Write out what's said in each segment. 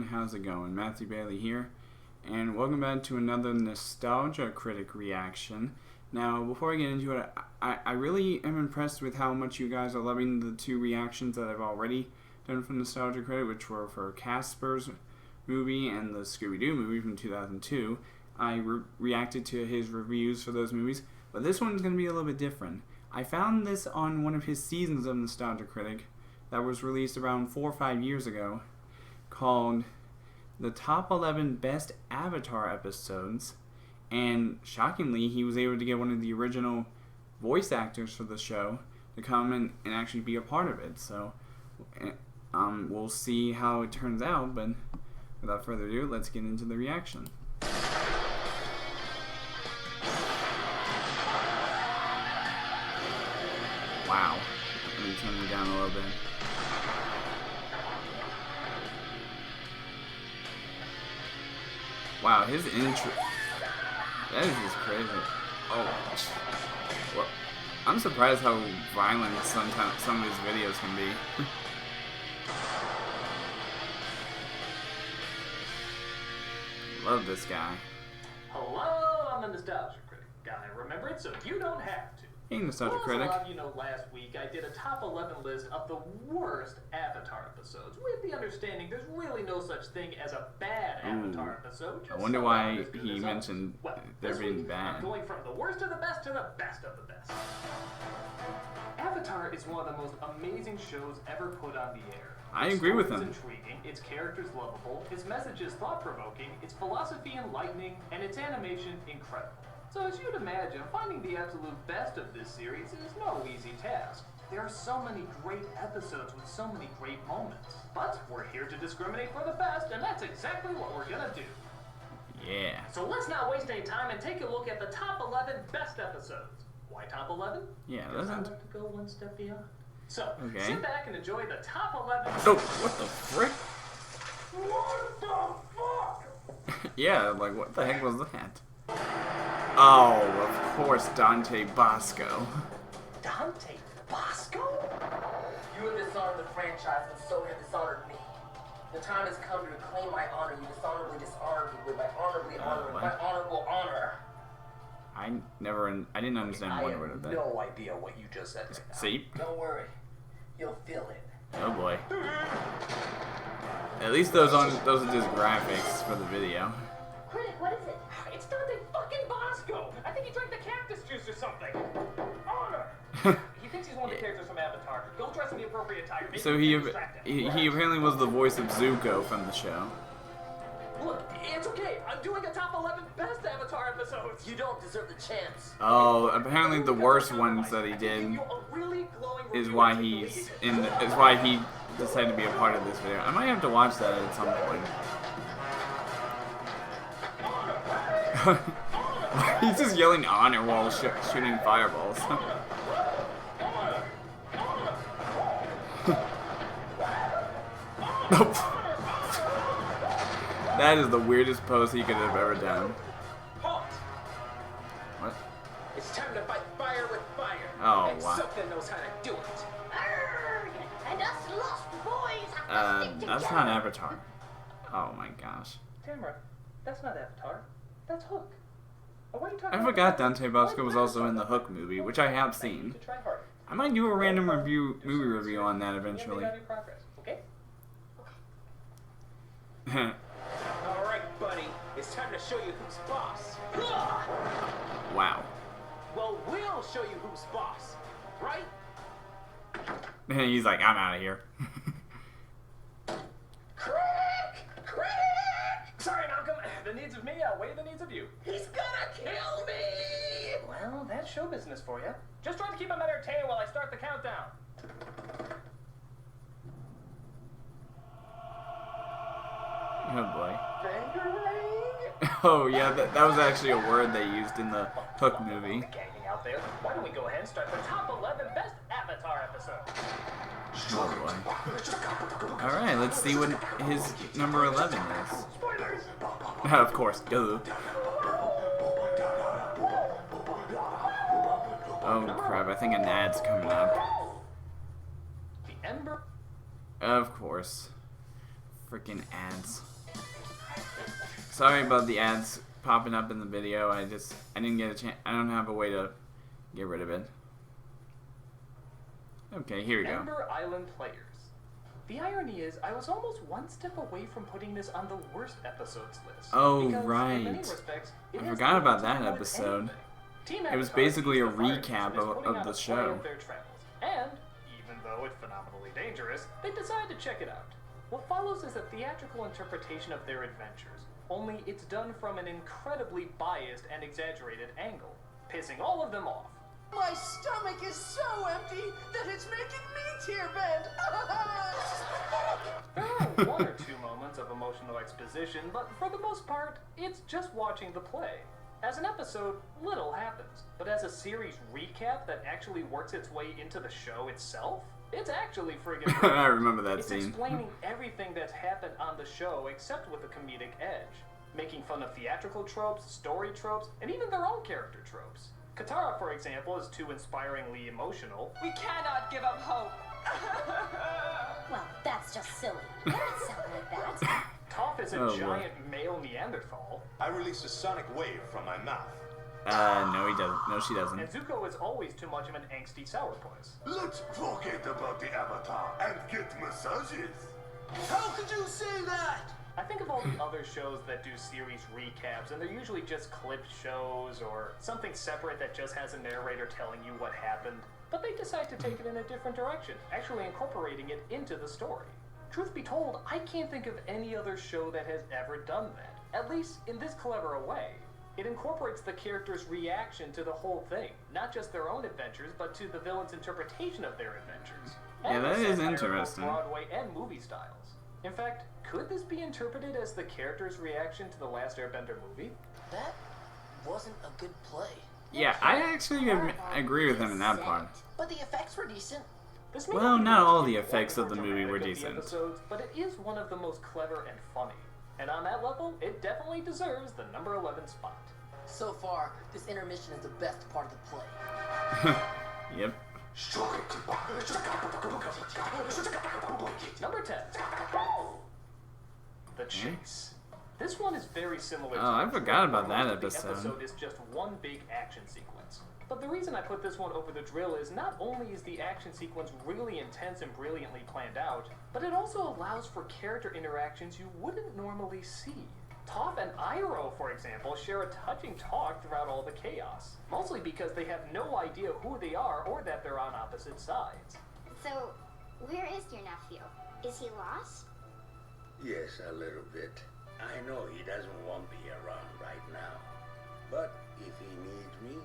everyone, how's it going? Matthew Bailey here, and welcome back to another Nostalgia Critic reaction. Now, before I get into it, I really am impressed with how much you guys are loving the two reactions that I've already done from Nostalgia Critic, which were for Casper's movie and the Scooby-Doo movie from 2002. I reacted to his reviews for those movies, but this one's going to be a little bit different. I found this on one of his seasons of Nostalgia Critic that was released around 4 or 5 years ago, called the Top 11 Best Avatar Episodes, and shockingly he was able to get one of the original voice actors for the show to come and actually be a part of it. So we'll see how it turns out, but without further ado, let's get into the reaction. Wow, let me turn it down a little bit. Wow, his intro. That is just crazy. Oh, well, I'm surprised how violent sometimes some of his videos can be. Love this guy. Hello, I'm the Nostalgia Critic guy. Remember it so you don't have to. Hey, Nostalgia Critic. As a lot of you know, last week I did a top 11 list of the worst Avatar episodes, with the understanding there's really no such thing as a bad Avatar episode. I wonder why he mentioned they're being bad. I'm going from the worst of the best to the best of the best. Avatar is one of the most amazing shows ever put on the air. I agree with him. It's intriguing, its characters lovable, its message is thought-provoking, its philosophy enlightening, and its animation incredible. So as you'd imagine, finding the absolute best of this series is no easy task. There are so many great episodes with so many great moments. But we're here to discriminate for the best, and that's exactly what we're gonna do. Yeah. So let's not waste any time and take a look at the top 11 best episodes. Why top 11? Yeah, because I like to go one step beyond. So, okay. Sit back and enjoy the top 11. Oh, what the frick? What the fuck? Yeah, like what the heck was that? Oh, of course, Dante Basco. Dante Basco? You have dishonored the franchise, and so have dishonored me. The time has come to reclaim my honor. You dishonorably dishonored me with my honorably honor, my honorable honor. I didn't understand one word of that. I have no idea what you just said right now. See? Don't worry. You'll feel it. Oh boy. At least those are just graphics for the video. Critic, what is it? It's Dante fucking Basco! I think he drank the cactus juice or something! Honor! He thinks he's one of the characters from Avatar. Go dress in the appropriate attire. So he apparently was the voice of Zuko from the show. Look, it's okay. I'm doing a top 11 best Avatar episodes. You don't deserve the chance. Oh, apparently the worst ones that he did is why he decided to be a part of this video. I might have to watch that at some point. He's just yelling honor while shooting fireballs. Nope. That is the weirdest pose he could have ever done. What? It's time to fight fire with fire. Oh, and wow. something knows how to do it. Arrgh! And us lost boys have to stick together. That's not Avatar. Oh my gosh. Tamara, that's not Avatar. That's Hook. Why are you talking I forgot Dante Basco was also in the Hook movie, which I have seen. I might do a random movie review on that eventually. Okay? Alright, buddy. It's time to show you who's boss. Wow. Well, we'll show you who's boss. Right? And he's like, I'm out of here. Critic! Sorry, Malcolm. The needs of me outweigh the needs of you. He's gonna kill me! Well, that's show business for you. Just trying to keep him entertained while I start the countdown. Oh boy. Oh yeah, that was actually a word they used in the Hook movie. Ganging out there. Why don't we go ahead and start the top 11 best Avatar episodes? Oh boy. Alright, let's see what his number 11 is. Spoilers! Of course, duh. Oh crap, I think an ad's coming up. The Ember. Of course. Freaking ads. Sorry about the ads popping up in the video. I didn't get a chance. I don't have a way to get rid of it. Okay, here we go. Member Island players. The irony is, I was almost one step away from putting this on the worst episodes list. Oh, because right. in many respects, it I has forgot about nothing to that do with episode. anything. It was Team basically a Avatar recap is putting of out the a show. play of their travels. And, even though it's phenomenally dangerous, they decide to check it out. What follows is a theatrical interpretation of their adventures, only it's done from an incredibly biased and exaggerated angle, pissing all of them off. My stomach is so empty that it's making me tear bend. There are one or two moments of emotional exposition, but for the most part, it's just watching the play. As an episode, little happens, but as a series recap that actually works its way into the show itself, it's actually friggin' great. I remember that It's scene. explaining everything that's happened on the show except with a comedic edge, making fun of theatrical tropes, story tropes, and even their own character tropes. Katara, for example, is too inspiringly emotional. We cannot give up hope. Well, that's just silly. It doesn't sound like that. Toph is a Oh, giant male Neanderthal. I release a sonic wave from my mouth. No, he doesn't. No, she doesn't. And Zuko is always too much of an angsty sourpuss. Let's forget about the Avatar and get massages. How could you say that? I think of all the other shows that do series recaps, and they're usually just clip shows or something separate that just has a narrator telling you what happened. But they decide to take it in a different direction, actually incorporating it into the story. Truth be told, I can't think of any other show that has ever done that, at least in this clever a way. It incorporates the character's reaction to the whole thing, not just their own adventures, but to the villain's interpretation of their adventures. Yeah, And that the is satire of interesting. Broadway and movie styles. In fact, could this be interpreted as the character's reaction to the Last Airbender movie? That wasn't a good play. Yeah, I actually agree with him in that part. But the effects were decent. This may Well, be not all the most effects of the dramatic movie were of the decent. episodes, but it is one of the most clever and funny. And on that level, it definitely deserves the number 11 spot. So far, this intermission is the best part of the play. Yep. Number 10. The Chase. This one is very similar to Oh, I the forgot Drill, about where that most of episode. The episode is just one big action sequence. But the reason I put this one over the Drill is not only is the action sequence really intense and brilliantly planned out, but it also allows for character interactions you wouldn't normally see. Toph and Iroh, for example, share a touching talk throughout all the chaos, mostly because they have no idea who they are or that they're on opposite sides. So, where is your nephew? Is he lost? Yes, a little bit. I know he doesn't want me around right now. But if he needs me,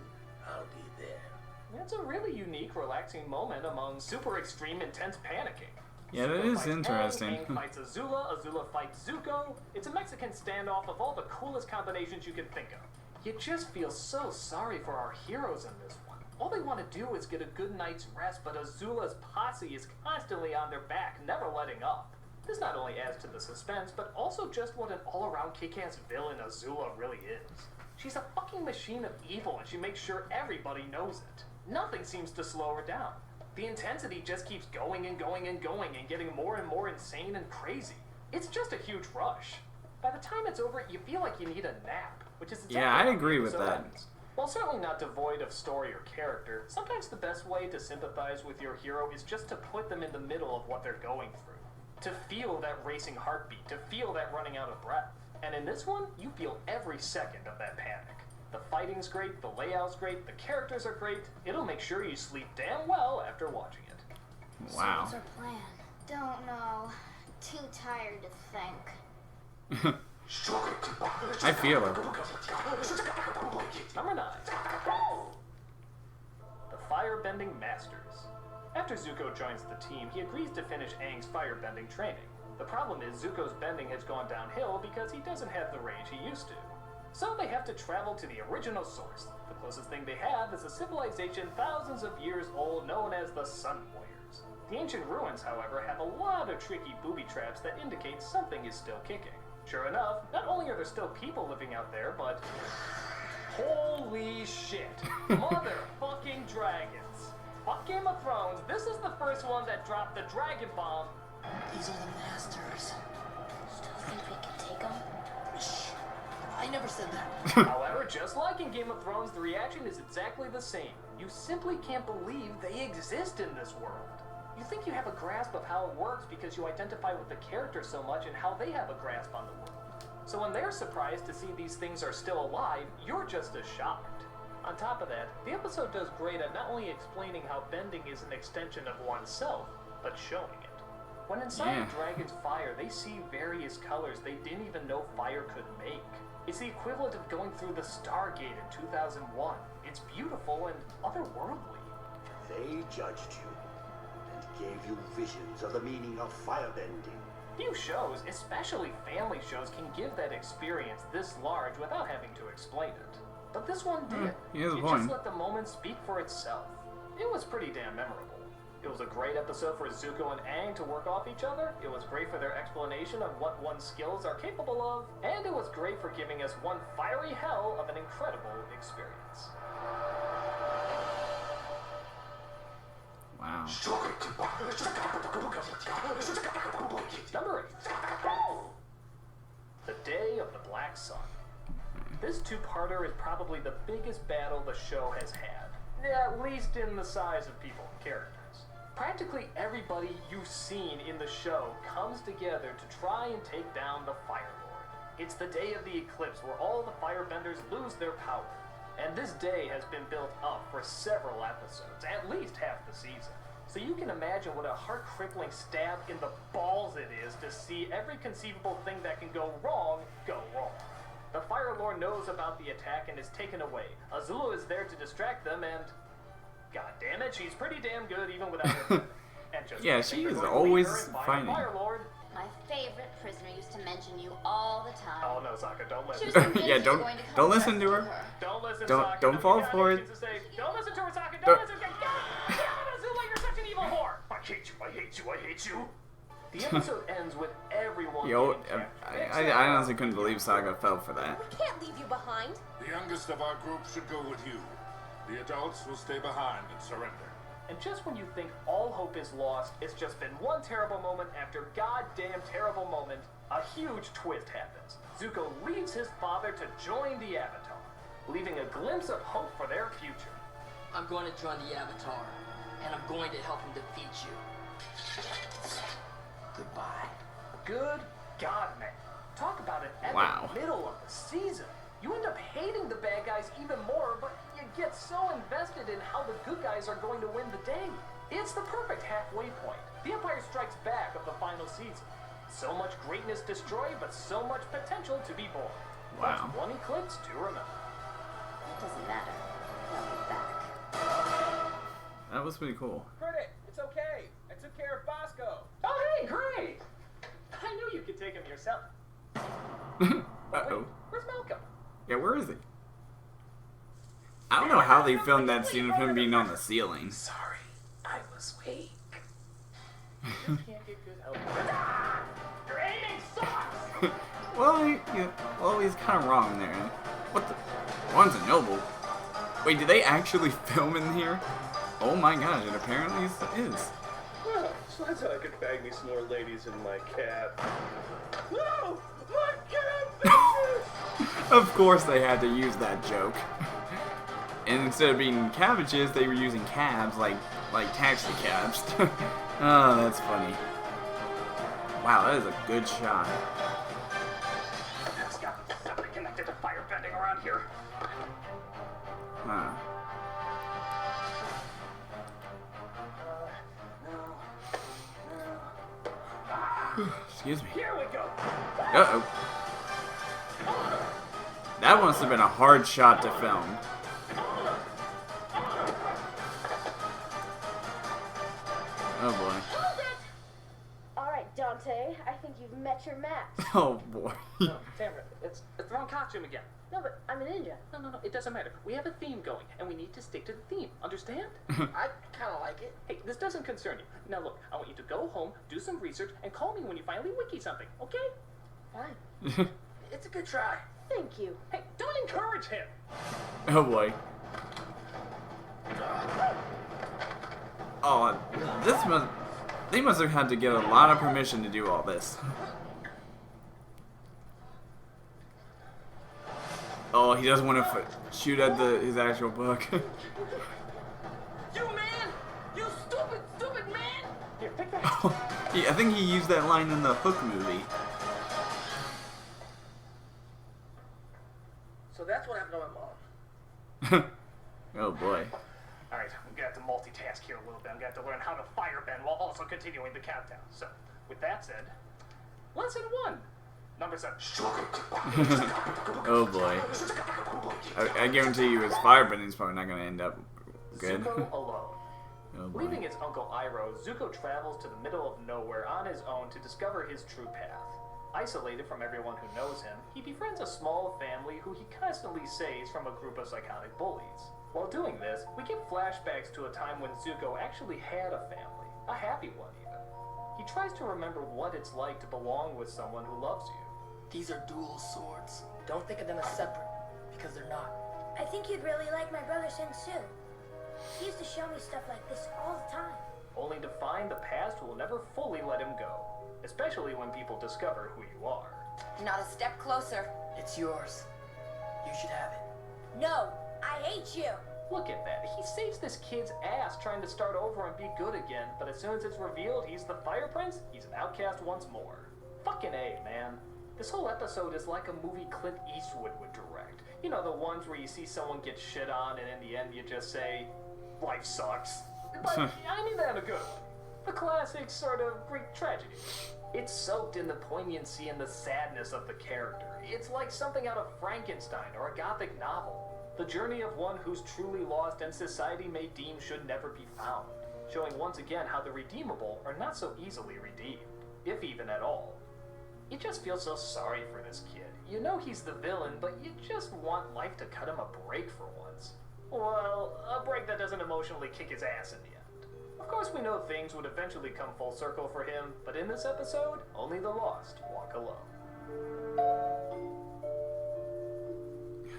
I'll be there. It's a really unique, relaxing moment among super extreme, intense panicking. Yeah, that Zuko is fights interesting. Aang fights Azula, Azula fights Zuko. It's a Mexican standoff of all the coolest combinations you can think of. You just feel so sorry for our heroes in this one. All they want to do is get a good night's rest, but Azula's posse is constantly on their back, never letting up. This not only adds to the suspense, but also just what an all-around kick-ass villain Azula really is. She's a fucking machine of evil, and she makes sure everybody knows it. Nothing seems to slow her down. The intensity just keeps going and going and going and getting more and more insane and crazy. It's just a huge rush. By the time it's over, you feel like you need a nap, which is exactly Yeah, I how the agree with episode that. ends. While certainly not devoid of story or character, sometimes the best way to sympathize with your hero is just to put them in the middle of what they're going through. To feel that racing heartbeat, to feel that running out of breath. And in this one, you feel every second of that panic. The fighting's great, the layout's great, the characters are great. It'll make sure you sleep damn well after watching it. Wow. What's our plan? Don't know. Too tired to think. I feel it. Number 9. The Firebending Masters. After Zuko joins the team, he agrees to finish Aang's firebending training. The problem is Zuko's bending has gone downhill because he doesn't have the range he used to. So they have to travel to the original source. The closest thing they have is a civilization thousands of years old known as the Sun Warriors. The ancient ruins, however, have a lot of tricky booby traps that indicate something is still kicking. Sure enough, not only are there still people living out there, but... holy shit! Motherfucking dragons! Fuck Game of Thrones, this is the first one that dropped the dragon bomb. These are the masters. Still think we can take them? Shh. I never said that. However, just like in Game of Thrones, the reaction is exactly the same. You simply can't believe they exist in this world. You think you have a grasp of how it works because you identify with the characters so much and how they have a grasp on the world. So when they're surprised to see these things are still alive, you're just as shocked. On top of that, the episode does great at not only explaining how bending is an extension of oneself, but showing it. When inside a dragon's fire, they see various colors they didn't even know fire could make. It's the equivalent of going through the Stargate in 2001. It's beautiful and otherworldly. They judged you and gave you visions of the meaning of firebending. Few shows, especially family shows, can give that experience this large without having to explain it. But this one did. It just let the moment speak for itself. It was pretty damn memorable. It was a great episode for Zuko and Aang to work off each other. It was great for their explanation of what one's skills are capable of. And it was great for giving us one fiery hell of an incredible experience. Wow. Number 8. The Day of the Black Sun. This two-parter is probably the biggest battle the show has had. At least in the size of people and characters. Practically everybody you've seen in the show comes together to try and take down the Fire Lord. It's the day of the eclipse where all the firebenders lose their power. And this day has been built up for several episodes, at least half the season. So you can imagine what a heart-crippling stab in the balls it is to see every conceivable thing that can go wrong. The Fire Lord knows about the attack and is taken away. Azula is there to distract them and... God damn it, she's pretty damn good even without her. And just yeah, she is always fighting. My favorite prisoner used to mention you all the time. Oh no, Sokka, don't listen. Yeah, don't listen to her. Don't listen, Sokka. Don't fall for it. Don't listen to her, Sokka. Don't listen. God damn it, Azula, you're such an evil whore. I hate you. The episode ends with everyone. Yo, I honestly couldn't believe Sokka fell for that. We can't leave you behind. The youngest of our group should go with you. The adults will stay behind and surrender. And just when you think all hope is lost, it's just been one terrible moment after goddamn terrible moment, a huge twist happens. Zuko leaves his father to join the Avatar, leaving a glimpse of hope for their future. I'm going to join the Avatar, and I'm going to help him defeat you. Goodbye. Good God, man. Talk about an epic middle of the season. You end up hating the bad guys even more, but you get so invested in how the good guys are going to win the day. It's the perfect halfway point. The Empire Strikes Back of the final season. So much greatness destroyed, but so much potential to be born. Wow. That's one eclipse to remember. It doesn't matter. They'll be back. That was pretty cool. Critic, it's okay. I took care of Basco. Oh, hey, great! I knew you could take him yourself. Uh-oh. Where's Malcolm? Yeah, where is he? I don't know how they filmed that scene of him being on the ceiling. Sorry, I was weak. You can't get good help. Your aiming sucks! well, he's kind of wrong there. What the? One's a noble. Wait, did they actually film in here? Oh my gosh, it apparently is. Well, so that's how I could bag me some more ladies in my cab. No! My cab, bitches! Of course they had to use that joke. And instead of being cabbages, they were using cabs, like taxi cabs. Oh, that's funny. Wow, that is a good shot. There's got to be something connected to firebending around here. Huh. Excuse me. Here we go. Uh-oh. That must have been a hard shot to film. Oh boy. Hold it! Alright, Dante, I think you've met your match. Oh boy. No, damn it. It's the wrong costume again. No, but I'm a ninja. No, it doesn't matter. We have a theme going, and we need to stick to the theme. Understand? I kind of like it. Hey, this doesn't concern you. Now look, I want you to go home, do some research, and call me when you finally wiki something, okay? Fine. It's a good try. Thank you. Hey, don't encourage him! Oh boy. Oh, they must have had to get a lot of permission to do all this. Oh, he doesn't want to shoot at his actual book. You man! You stupid man! Here, pick that. I think he used that line in the Hook movie. So that's what happened to my mom. Oh boy. Alright, I'm gonna have to multitask here a little bit. I'm gonna have to learn how to firebend while also continuing the countdown. So, with that said, lesson 1. Number 7. Oh boy. I guarantee you his firebending's probably not going to end up good. Zuko alone. Oh boy. Leaving his uncle Iroh, Zuko travels to the middle of nowhere on his own to discover his true path. Isolated from everyone who knows him, he befriends a small family who he constantly saves from a group of psychotic bullies. While doing this, we get flashbacks to a time when Zuko actually had a family. A happy one, even. He tries to remember what it's like to belong with someone who loves you. These are dual swords. Don't think of them as separate, because they're not. I think you'd really like my brother Sensu. He used to show me stuff like this all the time. Only to find the past will never fully let him go. Especially when people discover who you are. Not a step closer. It's yours. You should have it. No, I hate you. Look at that. He saves this kid's ass trying to start over and be good again, but as soon as it's revealed he's the Fire Prince, he's an outcast once more. Fucking A, man. This whole episode is like a movie Clint Eastwood would direct. You know, the ones where you see someone get shit on and in the end you just say, life sucks. But I mean that in a good way. The classic sort of Greek tragedy. It's soaked in the poignancy and the sadness of the character. It's like something out of Frankenstein or a gothic novel. The journey of one who's truly lost and society may deem should never be found. Showing once again how the redeemable are not so easily redeemed, if even at all. You just feel so sorry for this kid. You know he's the villain, but you just want life to cut him a break for once. Well, a break that doesn't emotionally kick his ass in the end. Of course we know things would eventually come full circle for him, but in this episode, only the lost walk alone.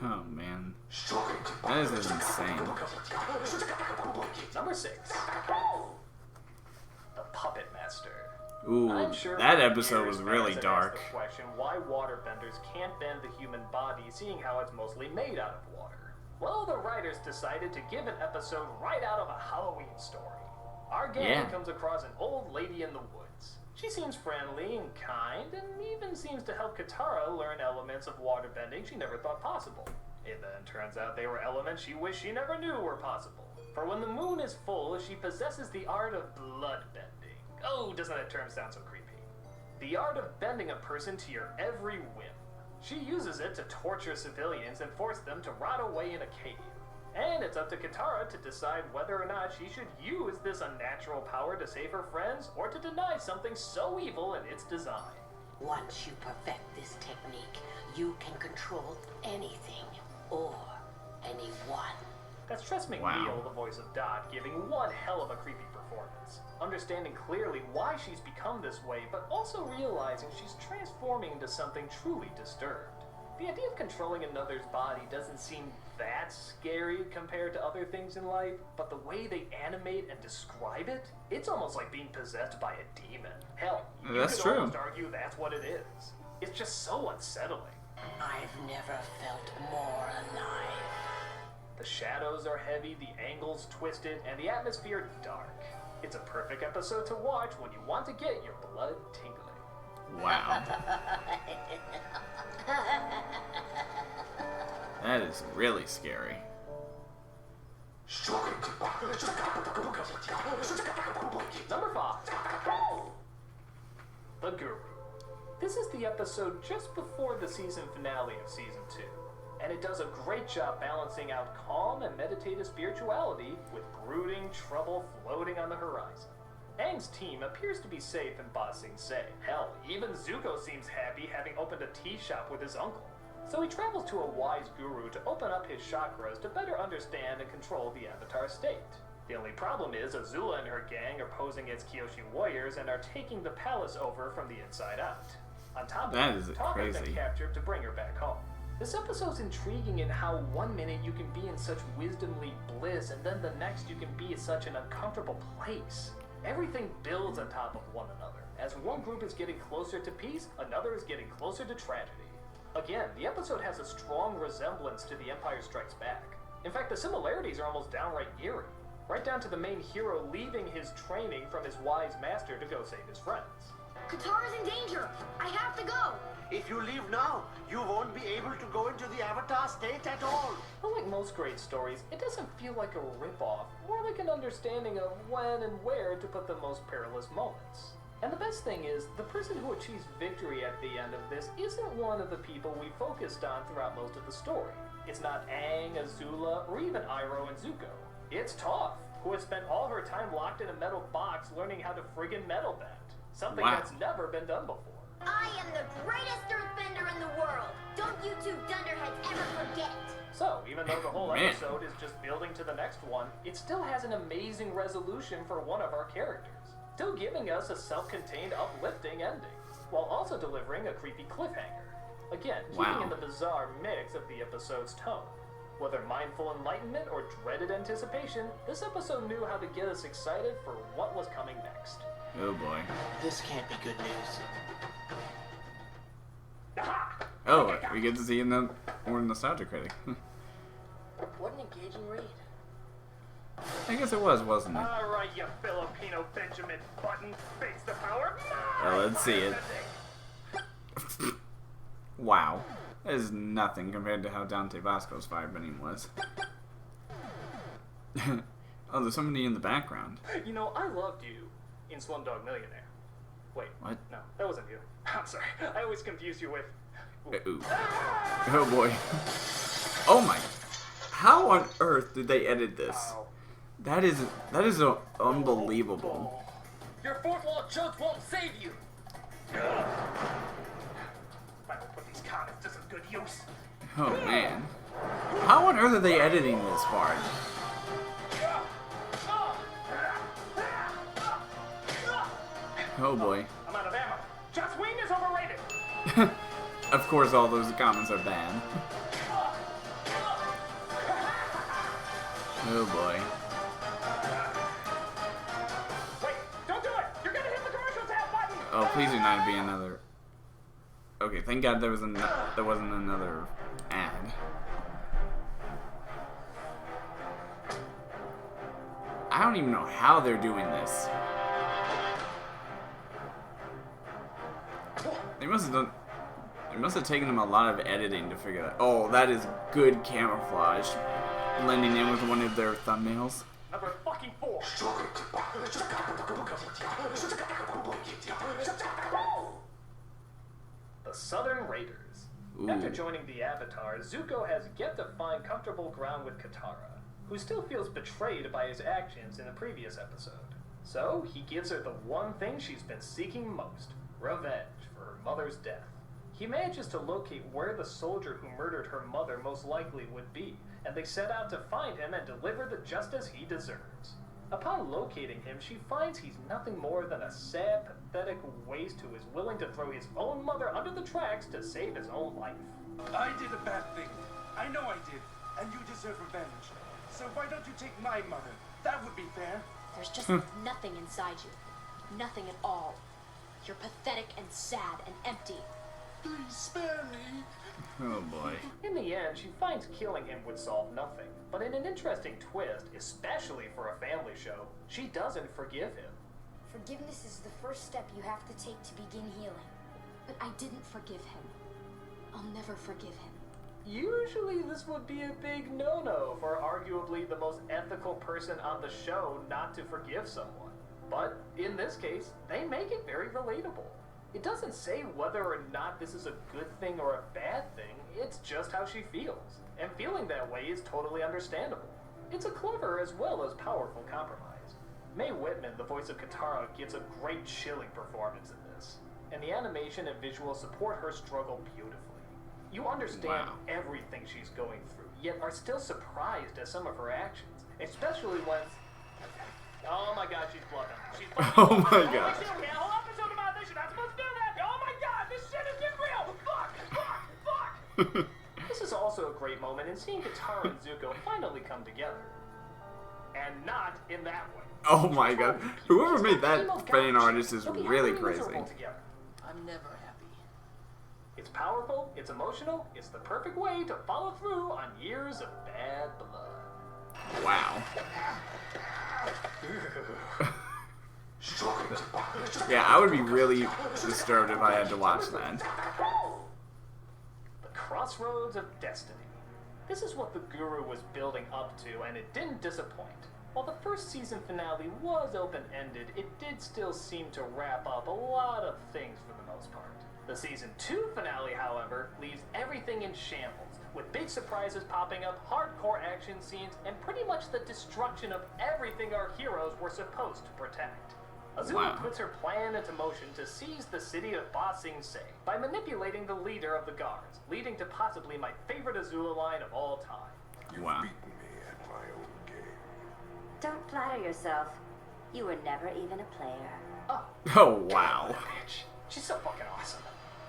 Oh man. That is insane. Number 6. The Puppet Master. Ooh, I'm sure that episode was fans really have dark. asked the question why waterbenders can't bend the human body, seeing how it's mostly made out of water. Well, the writers decided to give an episode right out of a Halloween story. Our gang comes across an old lady in the woods. She seems friendly and kind, and even seems to help Katara learn elements of waterbending she never thought possible. It then turns out they were elements she wished she never knew were possible. For when the moon is full, she possesses the art of bloodbending. Oh, doesn't that term sound so creepy? The art of bending a person to your every whim. She uses it to torture civilians and force them to rot away in a cave. And it's up to Katara to decide whether or not she should use this unnatural power to save her friends or to deny something so evil in its design. Once you perfect this technique, you can control anything or anyone. That's Tress McNeil, the voice of Dot, giving one hell of a creepy performance. Understanding clearly why she's become this way, but also realizing she's transforming into something truly disturbed. The idea of controlling another's body doesn't seem that scary compared to other things in life, but the way they animate and describe it, it's almost like being possessed by a demon. Hell, you could almost argue that's what it is. It's just so unsettling. I've never felt more alive. The shadows are heavy, the angles twisted, and the atmosphere dark. It's a perfect episode to watch when you want to get your blood tingling. Wow. That is really scary. Number 5. The Guru. This is the episode just before the season finale of Season 2. And it does a great job balancing out calm and meditative spirituality with brooding trouble floating on the horizon. Aang's team appears to be safe in Ba Sing Se. Hell, even Zuko seems happy having opened a tea shop with his uncle. So he travels to a wise guru to open up his chakras to better understand and control the Avatar state. The only problem is Azula and her gang are posing as Kyoshi warriors and are taking the palace over from the inside out. On top of that, Toph has been captured to bring her back home. This episode's intriguing in how one minute you can be in such wisdomly bliss and then the next you can be in such an uncomfortable place. Everything builds on top of one another. As one group is getting closer to peace, another is getting closer to tragedy. Again, the episode has a strong resemblance to The Empire Strikes Back. In fact, the similarities are almost downright eerie. Right down to the main hero leaving his training from his wise master to go save his friends. Katara's in danger. I have to go. If you leave now, you won't be able to go into the Avatar state at all. Unlike most great stories, it doesn't feel like a ripoff, more like an understanding of when and where to put the most perilous moments. And the best thing is, the person who achieves victory at the end of this isn't one of the people we focused on throughout most of the story. It's not Aang, Azula, or even Iroh and Zuko. It's Toph, who has spent all her time locked in a metal box learning how to friggin' metal bend. Something that's never been done before. I am the greatest earthbender in the world. Don't you two dunderheads ever forget it. So, even though the whole episode is just building to the next one, it still has an amazing resolution for one of our characters. Still giving us a self-contained, uplifting ending, while also delivering a creepy cliffhanger. Again, keeping in the bizarre mix of the episode's tone. Whether mindful enlightenment or dreaded anticipation, this episode knew how to get us excited for what was coming next. Oh boy. This can't be good news. Oh, we get to see more nostalgia critic. What an engaging read. I guess it was, wasn't it? Alright, you Filipino Benjamin Button, face the power. Let's see it. Wow. That is nothing compared to how Dante Basco's firebending was. Oh, there's somebody in the background. You know, I loved you in Slumdog Millionaire. Wait. What? No, that wasn't you. I'm sorry. I always confuse you with... Ooh. Oh boy. Oh my. How on earth did they edit this? Wow. That is unbelievable. Your fourth wall jokes won't save you. I will put these comments to some good use. Oh man. How on earth are they editing this part? Oh boy. I'm out of ammo. Just Wing is overrated. Of course all those comments are bad. Oh boy. Wait, don't do it! You're gonna hit the commercial tab button! Oh, please do not be another... Okay, thank God there wasn't another ad. I don't even know how they're doing this. They must have taken them a lot of editing to figure that. Oh, that is good camouflage. Blending in with one of their thumbnails. Number fucking 4. The Southern Raiders. Ooh. After joining the Avatar, Zuko has yet to find comfortable ground with Katara, who still feels betrayed by his actions in the previous episode. So, he gives her the one thing she's been seeking most, revenge for her mother's death. He manages to locate where the soldier who murdered her mother most likely would be, and they set out to find him and deliver the justice he deserves. Upon locating him, she finds he's nothing more than a sad, pathetic waste who is willing to throw his own mother under the tracks to save his own life. I did a bad thing. I know I did, and you deserve revenge. So why don't you take my mother? That would be fair. There's just nothing inside you. Nothing at all. You're pathetic and sad and empty. Please spare me. Oh boy. In the end, she finds killing him would solve nothing. But in an interesting twist, especially for a family show, she doesn't forgive him. Forgiveness is the first step you have to take to begin healing. But I didn't forgive him. I'll never forgive him. Usually this would be a big no-no for arguably the most ethical person on the show not to forgive someone. But in this case, they make it very relatable. It doesn't say whether or not this is a good thing or a bad thing, it's just how she feels. And feeling that way is totally understandable. It's a clever as well as powerful compromise. Mae Whitman, the voice of Katara, gives a great chilling performance in this. And the animation and visuals support her struggle beautifully. You understand everything she's going through, yet are still surprised at some of her actions. Especially when... Oh my god, she's bluffing. She's bluffing. Oh my god. Oh, okay, hold on for some about this. You're not supposed to do that. Oh my god, this shit is getting real. Fuck. This is also a great moment in seeing Katara and Zuko finally come together. And not in that way. Oh my god. Whoever made that fan artist is really crazy. I'm never happy. It's powerful, it's emotional, it's the perfect way to follow through on years of bad blood. Wow. Yeah, I would be really disturbed if I had to watch that. The Crossroads of Destiny. This is what the Guru was building up to, and it didn't disappoint. While the first season finale was open-ended, it did still seem to wrap up a lot of things for the most part. The Season 2 finale, however, leaves everything in shambles, with big surprises popping up, hardcore action scenes, and pretty much the destruction of everything our heroes were supposed to protect. Azula puts her plan into motion to seize the city of Ba Sing Se by manipulating the leader of the guards, leading to possibly my favorite Azula line of all time. Wow. Don't flatter yourself. You were never even a player. Oh, wow. Bitch. She's so fucking awesome.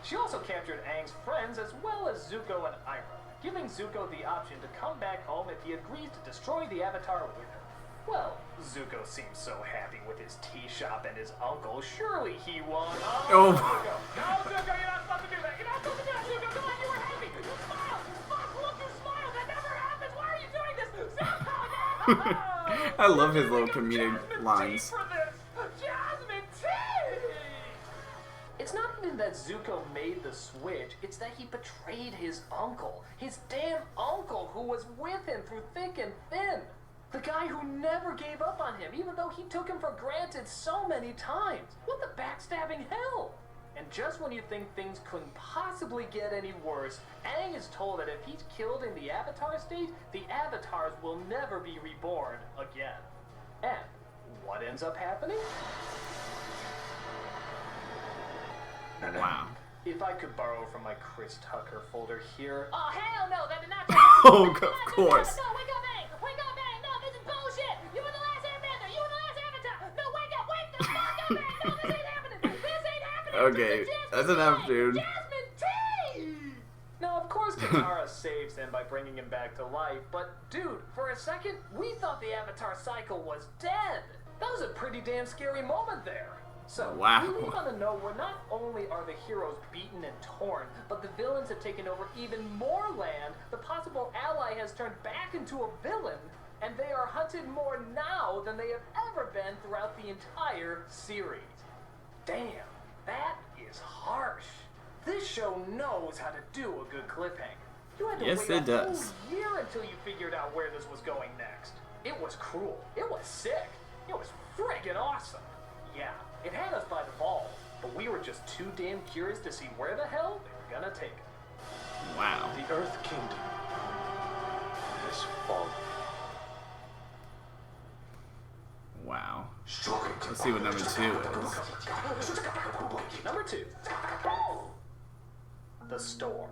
She also captured Aang's friends as well as Zuko and Iroh, giving Zuko the option to come back home if he agrees to destroy the Avatar with her. Well, Zuko seems so happy with his tea shop and his uncle. Surely he won. Oh. Zuko. No, Zuko, you're not supposed to do that. You're not supposed to do that, Zuko. Come on, you were happy. You smiled. Fuck, look, you smiled. That never happens. Why are you doing this? Zuko, I love his little comedic lines. Jasmine tea! It's not even that Zuko made the switch, it's that he betrayed his uncle. His damn uncle who was with him through thick and thin. The guy who never gave up on him, even though he took him for granted so many times. What the backstabbing hell? And just when you think things couldn't possibly get any worse, Aang is told that if he's killed in the Avatar state, the Avatars will never be reborn again. And what ends up happening? Wow. If I could borrow from my Chris Tucker folder here. Oh, hell no, that did not Oh, of course. No, wake up, Aang! Wake up, Aang! No, this is bullshit! You were the last Airbender! You were the last Avatar! No, wake up! Wake the fuck up, Aang! No, this ain't happening! This ain't happening! Okay, that's enough, dude. Jasmine tea! Now, of course, Katara saves him by bringing him back to life, but dude, for a second, we thought the Avatar cycle was dead. That was a pretty damn scary moment there. So, wow. we leave on a note where not only are the heroes beaten and torn, but the villains have taken over even more land, the possible ally has turned back into a villain, and they are hunted more now than they have ever been throughout the entire series. Damn, that is harsh. This show knows how to do a good cliffhanger. You had to Yes, wait it a does. whole year until you figured out where this was going next. It was cruel. It was sick. It was friggin' awesome. Yeah, it had us by the balls, but we were just too damn curious to see where the hell they were gonna take it. Wow. The Earth Kingdom has fallen. Wow. Let's see what number 2 is. Number 2. The Storm.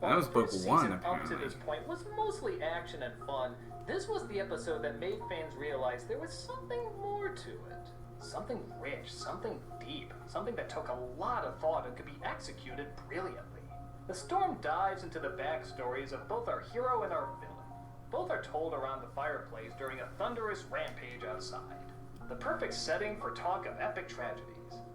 That was book 1, Season up to apparently. this point was mostly action and fun. This was the episode that made fans realize there was something more to it. Something rich, something deep, something that took a lot of thought and could be executed brilliantly. The Storm dives into the backstories of both our hero and our villain. Both are told around the fireplace during a thunderous rampage outside. The perfect setting for talk of epic tragedies.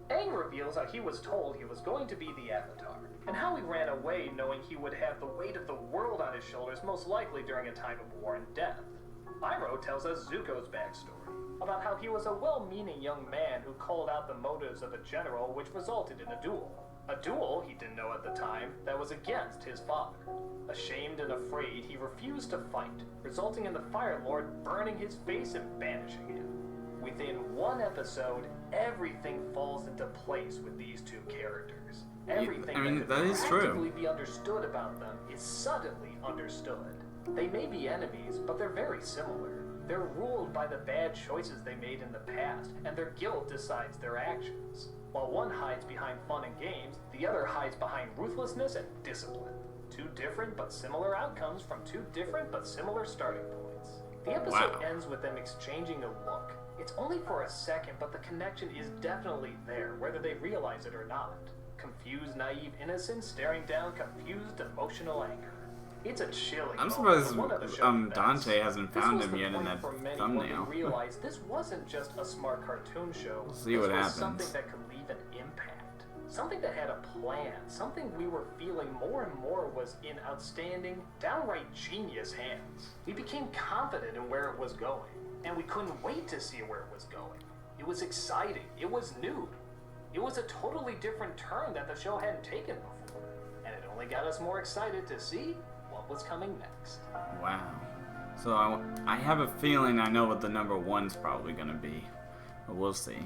Aang reveals how he was told he was going to be the Avatar, and how he ran away knowing he would have the weight of the world on his shoulders most likely during a time of war and death. Iroh tells us Zuko's backstory, about how he was a well-meaning young man who called out the motives of a general which resulted in a duel. A duel, he didn't know at the time, that was against his father. Ashamed and afraid, he refused to fight, resulting in the Fire Lord burning his face and banishing him. Within one episode, everything falls into place with these two characters. Everything that that could is true. practically be understood about them is suddenly understood. They may be enemies, but they're very similar. They're ruled by the bad choices they made in the past, and their guilt decides their actions. While one hides behind fun and games, the other hides behind ruthlessness and discipline. Two different but similar outcomes from two different but similar starting points. The episode ends with them exchanging a look. It's only for a second, but the connection is definitely there, whether they realize it or not. Confused, naive innocence staring down confused, emotional anger. It's a chilling. I'm surprised one of the show's best. Dante hasn't This found was him the yet in point that for many thumbnail. When they realized this wasn't just a smart cartoon show. We'll see this what was happens. Something that could leave an impact. Something that had a plan, something we were feeling more and more was in outstanding, downright genius hands. We became confident in where it was going, and we couldn't wait to see where it was going. It was exciting, it was new. It was a totally different turn that the show hadn't taken before, and it only got us more excited to see what was coming next. Wow. So I have a feeling I know what the number one's probably gonna be, but we'll see.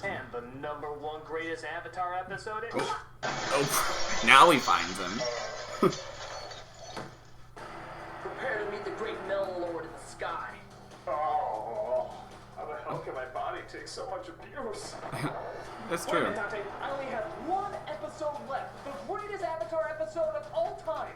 And the number one greatest Avatar episode is... Oh, now he finds him. Prepare to meet the great Melon Lord in the sky. Oh, how the hell can my body take so much abuse? That's true. Wait a minute, Dante, I only have one episode left. The greatest Avatar episode of all time.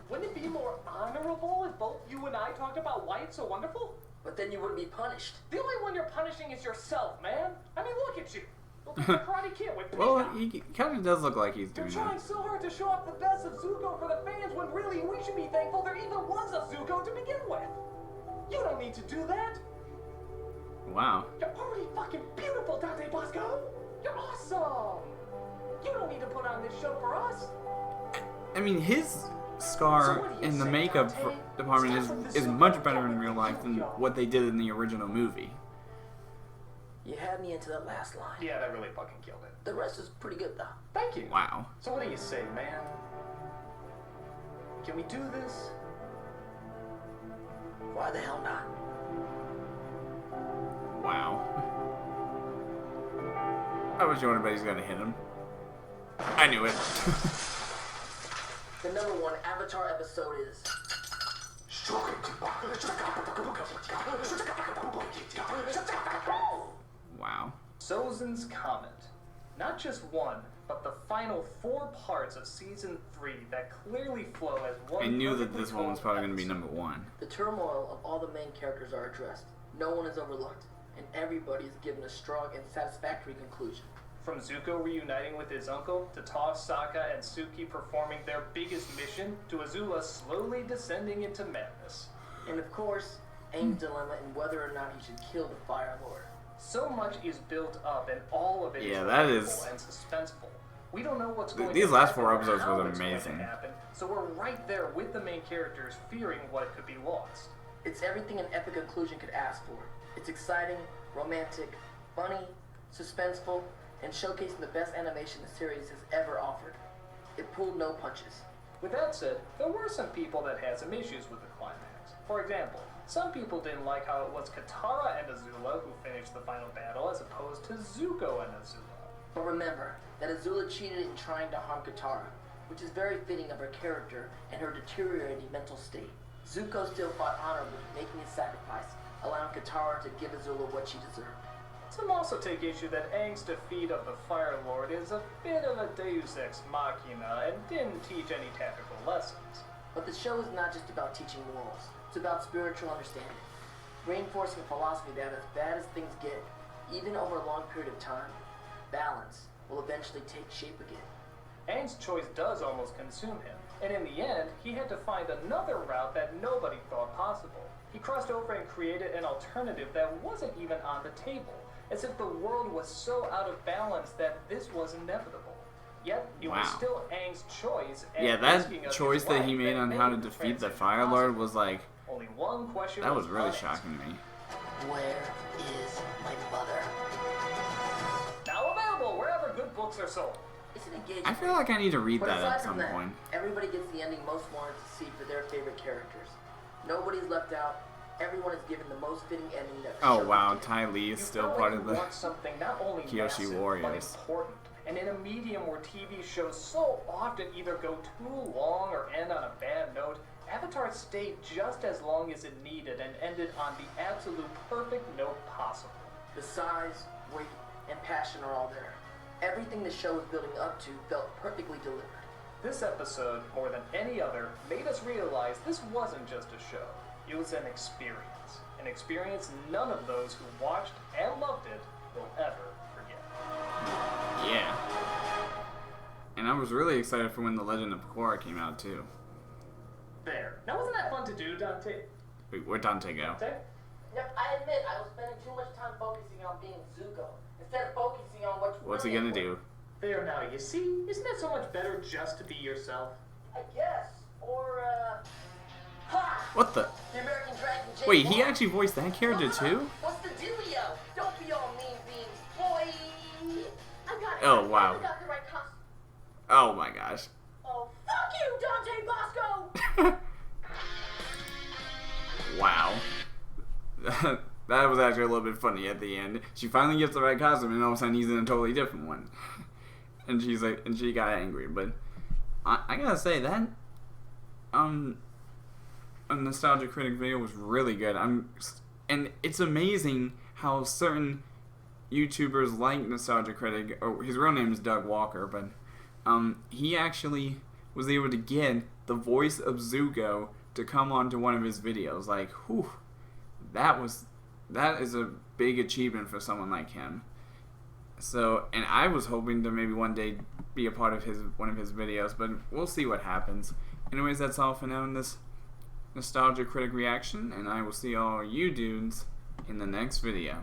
Wouldn't it be more honorable if both you and I talked about why it's so wonderful? But then you wouldn't be punished. The only one you're punishing is yourself, man. I mean, look at you. Look at the Karate Kid with Well, he kind of does look like he's doing You're trying that. so hard to show off the best of Zuko for the fans when really we should be thankful there even was a Zuko to begin with. You don't need to do that. Wow. You're already fucking beautiful, Dante Basco. You're awesome. You don't need to put on this show for us. I mean, his scar in the makeup department is much better in real life than what they did in the original movie. You had me into that last line. Yeah, that really fucking killed it. The rest is pretty good, though. Thank you. Wow. So what do you say, man? Can we do this? Why the hell not? Wow. I was wondering if he's gonna hit him. I knew it. The number one Avatar episode is... Wow. Sozins Comet. Not just one, but the final 4 parts of Season 3 that clearly flow as one. I knew that this one was probably gonna be number one. The turmoil of all the main characters are addressed. No one is overlooked, and everybody is given a strong and satisfactory conclusion. From Zuko reuniting with his uncle, to Toph, Sokka, and Suki performing their biggest mission, to Azula slowly descending into madness. And of course, Aang's dilemma in whether or not he should kill the Fire Lord. So much is built up, and all of it is that relatable is- and suspenseful. We don't know what's going These to last happen 4 or episodes how was it's going to amazing. happen, so we're right there with the main characters, fearing what could be lost. It's everything an epic conclusion could ask for. It's exciting, romantic, funny, suspenseful, and showcasing the best animation the series has ever offered. It pulled no punches. With that said, there were some people that had some issues with the climax. For example, some people didn't like how it was Katara and Azula who finished the final battle as opposed to Zuko and Azula. But remember that Azula cheated in trying to harm Katara, which is very fitting of her character and her deteriorating mental state. Zuko still fought honorably, making his sacrifice, allowing Katara to give Azula what she deserved. Some also take issue that Aang's defeat of the Fire Lord is a bit of a deus ex machina and didn't teach any tactical lessons. But the show is not just about teaching morals, it's about spiritual understanding, reinforcing a philosophy that as bad as things get, even over a long period of time, balance will eventually take shape again. Aang's choice does almost consume him, and in the end, he had to find another route that nobody thought possible. He crossed over and created an alternative that wasn't even on the table, as if the world was so out of balance that this was inevitable. Yet, it was still Aang's choice. And Yeah, risking that of choice his that life he made on how to the defeat the transition Fire Lord was like, Only one question that was really unanswered. shocking to me. Where is my mother? Now available wherever good books are sold. It's an engagement. I feel like I need to read But that aside at from some that, point. everybody gets the ending most wanted to see for their favorite characters. Nobody's left out. Everyone is given the most fitting ending that the Oh show wow, can give. Ty Lee is You still felt part like of you the want something not only Kyoshi massive, but Warriors. important. And in a medium where TV shows so often either go too long or end on a bad note, Avatar stayed just as long as it needed and ended on the absolute perfect note possible. The size, weight, and passion are all there. Everything the show was building up to felt perfectly delivered. This episode, more than any other, made us realize this wasn't just a show. It was an experience. An experience none of those who watched and loved it will ever forget. Yeah. And I was really excited for when The Legend of Korra came out too. There. Now wasn't that fun to do, Dante? Wait, where'd Dante go? Dante? Yep, I admit I was spending too much time focusing on being Zuko, instead of focusing on what What's he gonna do? There now, you see? Isn't it so much better just to be yourself? I guess. Or, ha! What the? The American Dragon J. Wait, he actually voiced that character too? What's the dealio? Don't be all mean beans, boy! I got it. Oh, wow. I got the right costume. Oh my gosh. Oh, fuck you, Dante Basco! Wow. That was actually a little bit funny at the end. She finally gets the right costume, and all of a sudden he's in a totally different one. And she's like, and she got angry. But I gotta say that a Nostalgia Critic video was really good. And it's amazing how certain YouTubers like Nostalgia Critic, or his real name is Doug Walker, but he actually was able to get the voice of Zuko to come onto one of his videos. Like, whew, that is a big achievement for someone like him. So, and I was hoping to maybe one day be a part of one of his videos, but we'll see what happens. Anyways, that's all for now in this Nostalgia Critic reaction, and I will see all you dudes in the next video.